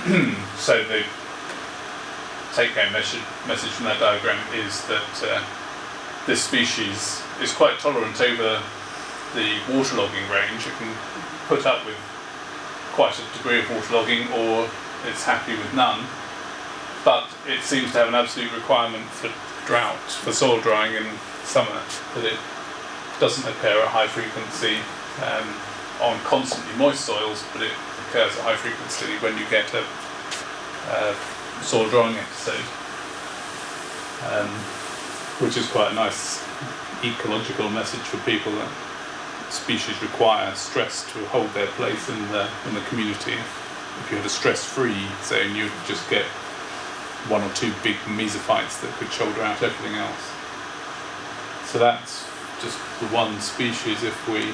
So the take-home message from that diagram is that this species is quite tolerant over the waterlogging range. It can put up with quite a degree of waterlogging, or it's happy with none. But it seems to have an absolute requirement for drought, for soil drying in summer, that it doesn't occur at high frequency on constantly moist soils, but it occurs at high frequency when you get a soil drying episode, which is quite a nice ecological message for people that species require stress to hold their place in the community. If you had a stress-free zone, you'd just get one or two big mesophytes that could shoulder out everything else. So that's just the one species. If we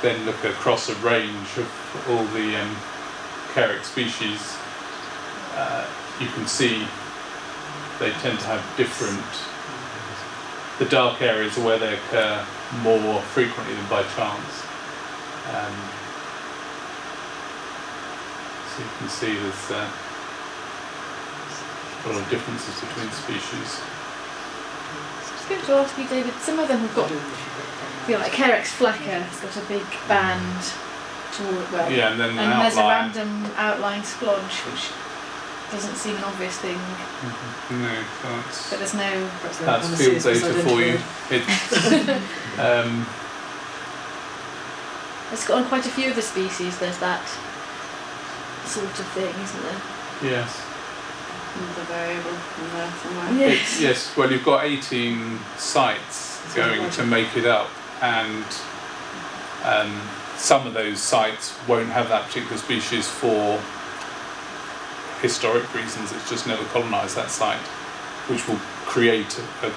then look across a range of all the Carex species, you can see they tend to have different. The dark areas are where they occur more frequently than by chance. So you can see there's a lot of differences between species. I was going to ask you, David, some of them have got, like Carex flacca has got a big band toward, well, yeah, and then there's a random outline splodge, which doesn't seem an obvious thing. Mm-hmm. No, but there's no. That's field data for you. It's got on quite a few of the species. There's that sort of thing, isn't there? Yes. Another variable in there somewhere. Yes. Yes. Well, you've got 18 sites going to make it up, and some of those sites won't have that particular species for historic reasons. It's just never colonised that site, which will create a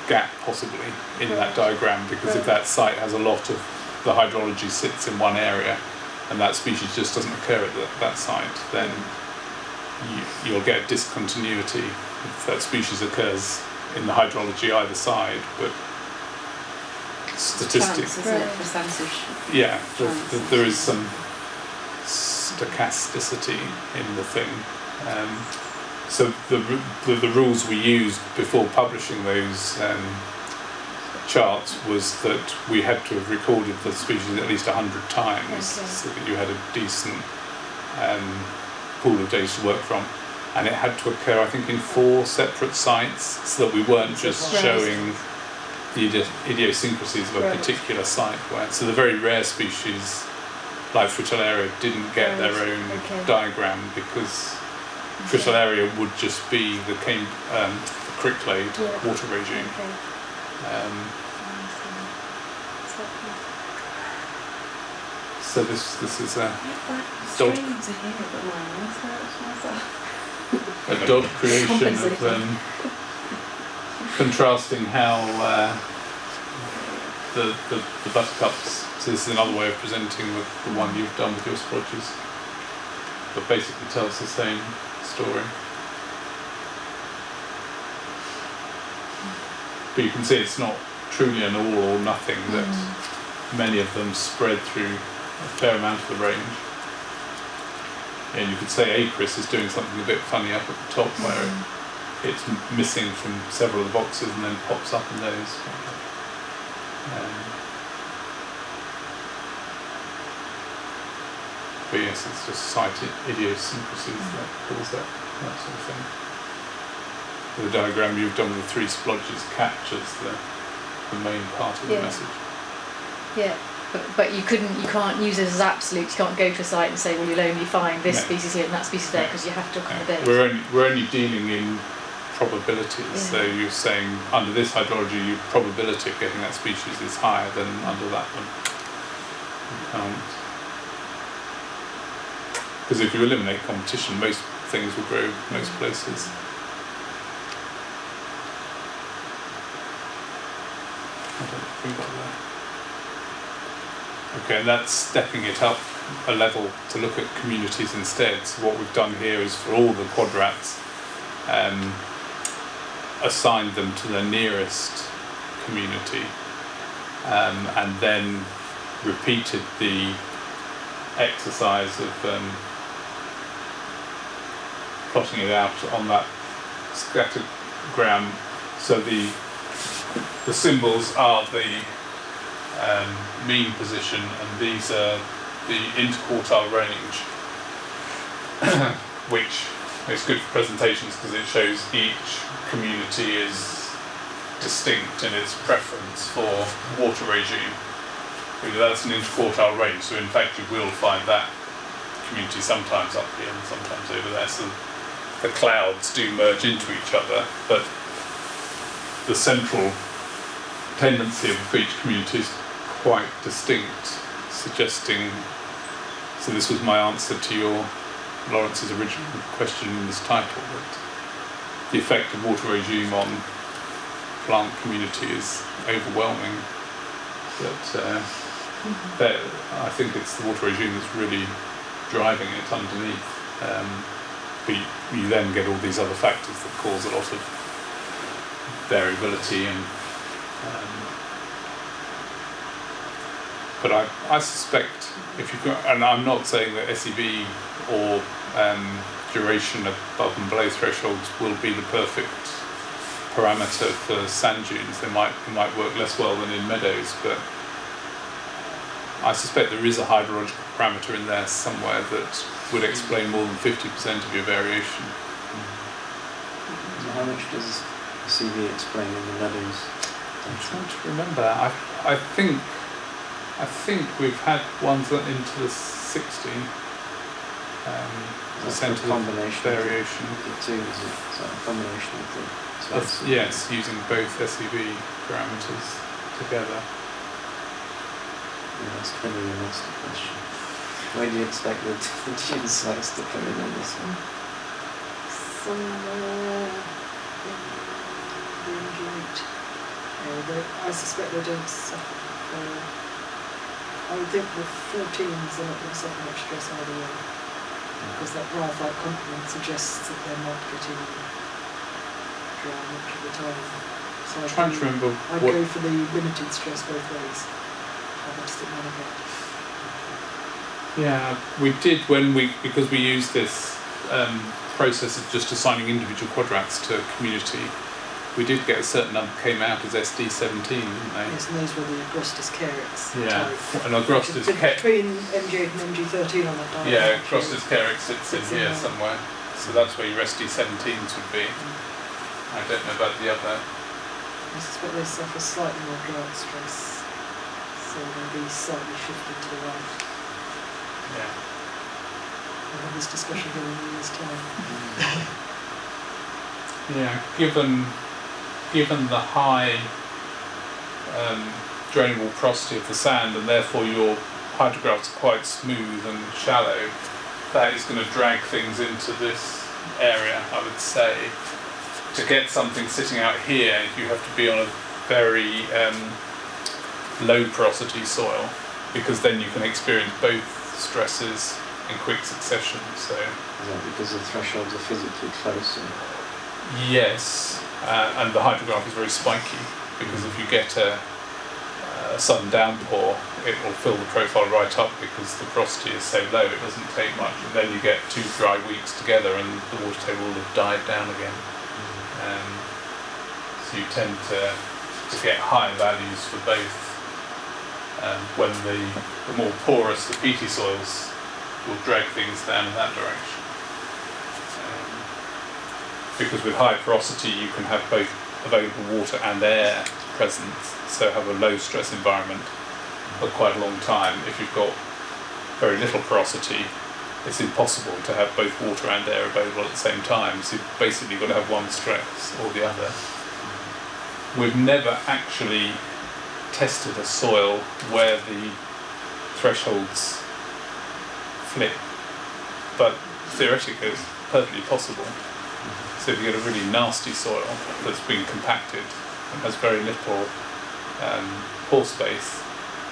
gap possibly in that diagram, because if that site has a lot of the hydrology sits in one area and that species just doesn't occur at that site, then you'll get discontinuity if that species occurs in the hydrology either side. But statistics, Chance, isn't it? Percentage. yeah, there is some stochasticity in the thing. So the rules we used before publishing those charts was that we had to have recorded the species at least 100 times, so that you had a decent pool of data to work from. And it had to occur, I think, in 4 separate sites, so that we weren't just showing the idiosyncrasies of a particular site. So the very rare species, like Fritillaria, didn't get their own diagram, because Fritillaria would just be the cricklade water regime. So this is a dot creation of contrasting how the buttercups. So this is another way of presenting the one you've done with your splodges, but basically tells the same story. But you can see it's not truly an all or nothing, that many of them spread through a fair amount of the range. And you could say Acris is doing something a bit funny up at the top, where it's missing from several of the boxes and then pops up in those. But yes, it's just site idiosyncrasies that cause that sort of thing. The diagram you've done with the 3 splodges captures the main part of the message. Yeah, but you can't use it as absolute. You can't go to a site and say, well, you'll only find this species here and that species there, because you have to look on the base. We're only dealing in probabilities. So you're saying under this hydrology, your probability of getting that species is higher than under that one. Because if you eliminate competition, most things will grow most places. I don't think about that. Okay, and that's stepping it up a level to look at communities instead. So what we've done here is, for all the quadrats, assigned them to their nearest community, and then repeated the exercise of plotting it out on that scattergram. So the symbols are the mean position, and these are the interquartile range, which is good for presentations because it shows each community is distinct in its preference for water regime. Because that's an interquartile range, so in fact you will find that community sometimes up here and sometimes over there. So the clouds do merge into each other, but the central tendency of each community is quite distinct, suggesting, so this was my answer to Lawrence's original question in this title, that the effect of water regime on plant community is overwhelming, but I think it's the water regime that's really driving it underneath. But you then get all these other factors that cause a lot of variability, and but I suspect if you go, and I'm not saying that SEV or duration above and below thresholds will be the perfect parameter for sand dunes. It might work less well than in meadows, but I suspect there is a hydrological parameter in there somewhere that would explain more than 50% of your variation. So how much does CV explain in the meadows? I'm trying to remember. I think we've had ones that into the 60 percent of combination variation. Of the two, is it? So a combination of the two. Yes, using both SEV parameters together. Yeah, that's clearly a nasty question. Where do you expect the dune size to come in on this one? Somewhere in the MG8 area. I suspect they don't suffer. I would think the 14s are not going to suffer much stress either way, because that wildlife complement suggests that they're not getting dry much of the time. So I'm trying to remember I'd what. go for the limited stress both ways. Yeah, we did because we used this process of just assigning individual quadrats to a community. We did get a certain number came out as SD17, didn't they? Yes, and those were the Agrostis carex Yeah, type. and Agrostis between MG8 and MG13 on that diagram. Yeah, Agrostis carex sits in here there. somewhere, so that's where your SD17s would be. I don't know about the other. I suspect they suffer slightly more drought stress, so they'll be slightly shifted to the right. Yeah. We'll have this discussion again in a year's time. Yeah, given the high drainable porosity of the sand, and therefore your hydrographs are quite smooth and shallow, that is going to drag things into this area, I would say. To get something sitting out here, you have to be on a very low porosity soil, because then you can experience both stresses in quick succession. So Is that because the thresholds are physically close? yes, and the hydrograph is very spiky, because if you get a sudden downpour, it will fill the profile right up because the porosity is so low, it doesn't take much, and then you get 2 dry weeks together and the water table will have died down again. So you tend to get high values for both when the more porous, the peaty soils will drag things down in that direction. Because with high porosity you can have both available water and air present, so have a low stress environment for quite a long time. If you've got very little porosity, it's impossible to have both water and air available at the same time, so you've basically got to have one stress or the other. We've never actually tested a soil where the thresholds flip, but theoretically it's perfectly possible. So if you get a really nasty soil that's been compacted and has very little pore space,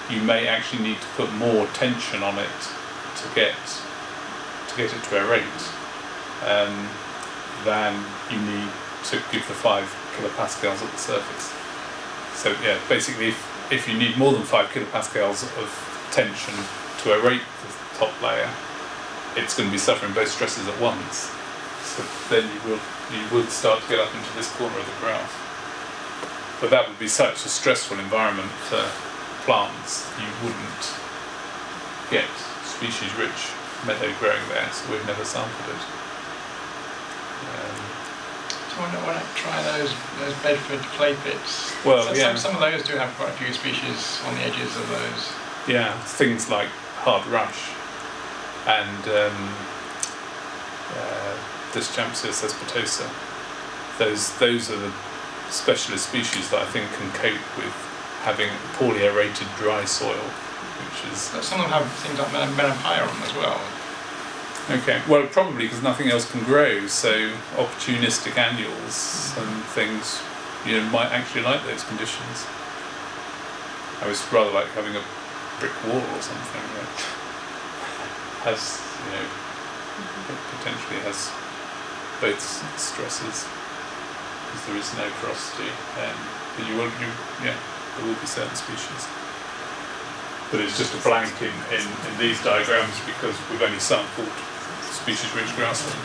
you may actually need to put more tension on it to get it to aerate than you need to give the 5 kilopascals at the surface. So yeah, basically if you need more than 5 kilopascals of tension to aerate the top layer, it's going to be suffering both stresses at once. So then you will start to get up into this corner of the graph. But that would be such a stressful environment for plants, you wouldn't get species-rich meadow growing there, so we've never sampled it. So why not try those Bedford clay pits? Well, So yeah. Some of those do have quite a few species on the edges of those. Yeah, things like hard rush and Dischampsius esputosa. Those are the specialist species that I think can cope with having poorly aerated dry soil, which is But some of them have things like Menopyron as well. okay. Well, probably because nothing else can grow, so opportunistic annuals and things, might actually like those conditions. I was rather like having a brick wall or something that has, it potentially has both stresses, because there is no porosity, but there will be certain species. But it's just a blank in these diagrams because we've only sampled species-rich grassland.